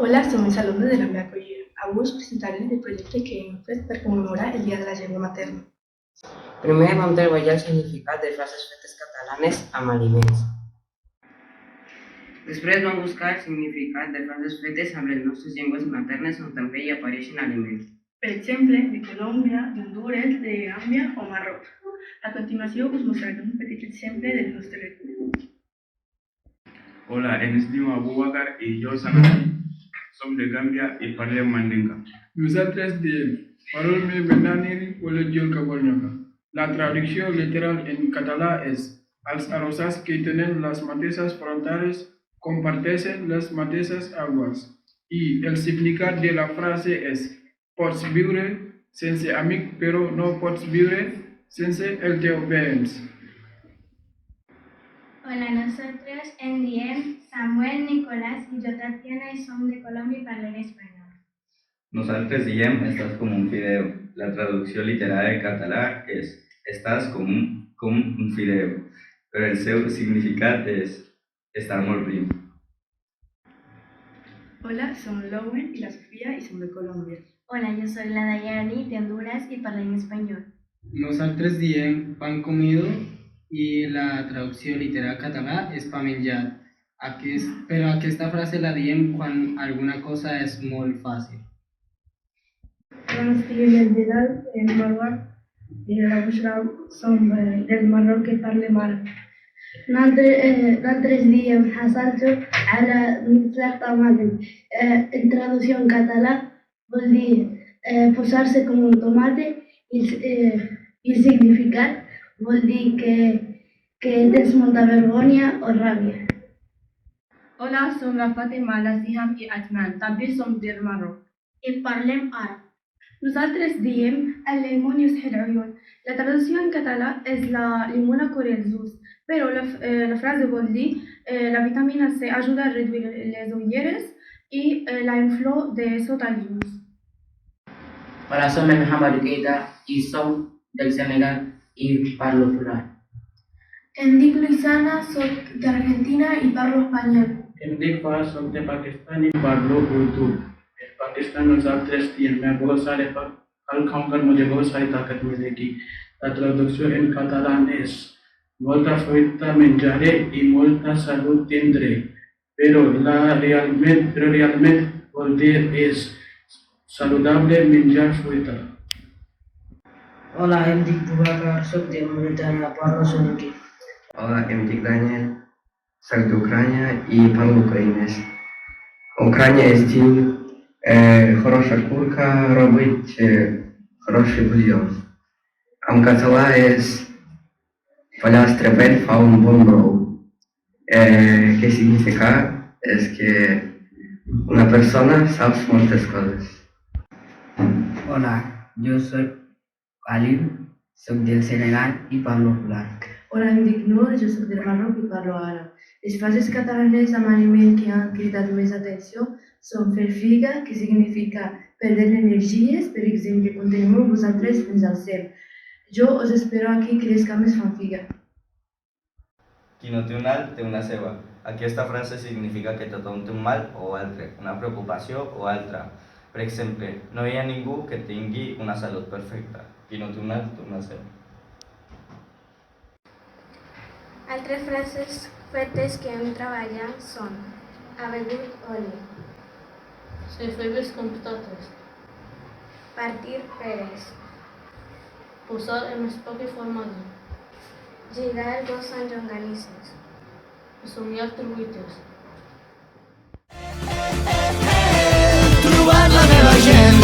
Hola, som els alumnes de la meva acollida. Avui us presentarem el projecte que hem fet per commemorar el Dia de la Llengua Materna. Primer vam treballar el significat de frases fetes catalanes amb aliments. Després vam buscar el significat de frases fetes amb les nostres llengües maternes on també hi apareixen aliments. Per exemple, de Colòmbia, d'Hondures, de Gàmbia o Marroc. A continuació us mostraré un petit exemple del nostre recull. Hola, es diu Abubakar y yo Sanati. Som de Gambia y parlem Mandinka. Nosaltres diem parole venaniri wala jël ka borñoka. La traducción literal en catalán es: als arrozas que tienen las mateixes fronteras comparteixen las mateixes aguas. Y el significado de la frase es: pots viure sense amic, però no pots viure sense el teu veïns. Hola, nosotros en diem Samuel, Nicolás y yo Tatiana y som de Colombia y parlem español. Nosaltres diem estàs com un fideu. La traducció literal en català és estàs com un fideu, però el seu significat és estar molt prim. Hola, som l'Owen i la Sofía y som de Colòmbia. Hola, yo soy la Dayani de Honduras y parlem español. Nosaltres diem pan comido y la traducció literal català és pa menjar. Però aquesta frase la diem quan alguna cosa és molt fàcil. Buenos días, Bilal, en Marwan, y la Bushra son del Marroc que parle mar. Nosaltres diem حصلت على مثل طماطم. En traducció en català vol dir posar-se com un tomate i el significat vol dir que tens molta vergonya o ràbia. Hola, som la Fàtima, la Siham i Atman. També som del Marroc. I parlem àrab. Nosaltres diem el-limon yusħi l-uyun. La traducció en català és la limona cura els ulls, però la frase vol dir la vitamina C ajuda a reduir les ulleres i la inflor de sota els ulls. Hola, som el Mohamed Keita i som del Senegal i parlo plural. Em dic Luisana, soc d'Argentina i parlo espanyol. Em dic Fahad, soc de Pakistan i parlo urdu. En Pakistan nosaltres diem मैं बहुत सारे फल खाऊंगा मुझे बहुत सारी ताकत मिलेगी. La traducción en catalán es molta fruita menjaré y molta salud tendré. Pero realmente vol dir és saludable menjar fruita. Hola, em dic Bubakar, soc de Mauritània, parlo soninki. Hola, em dic Daniel, soc d'Ucrània i parlo ucraïnès. Ucrània es diu хороша курка робить хороший бульйон. En català és pollastre vell fa un bon brou. ¿Qué significa? Es que una persona sabe moltes coses. Hola, yo soy Alim, soc del Senegal i parlo plural. Hola, em dic Nur, jo soc del Marroc i parlo àrab. Les frases catalanes amb aliment que han cridat més atenció són fer figa, que significa perdre energies, per exemple, continueu vosaltres fins al cel. Jo us espero aquí que les cames fan figa. Qui no té un alt, té una ceba. Aquesta frase significa que tothom té un mal o altre, una preocupació o altra. Per exemple, no hi ha ningú que tingui una salut perfecta. Qui no té un alt, té una ceba. Altres frases fetes que hem treballat són ha begut oli, Se febes com patates. partir peres, Posar en espoc i formatge. lligar el gos en llonganisses, Somiar truites. Trobat la meva gent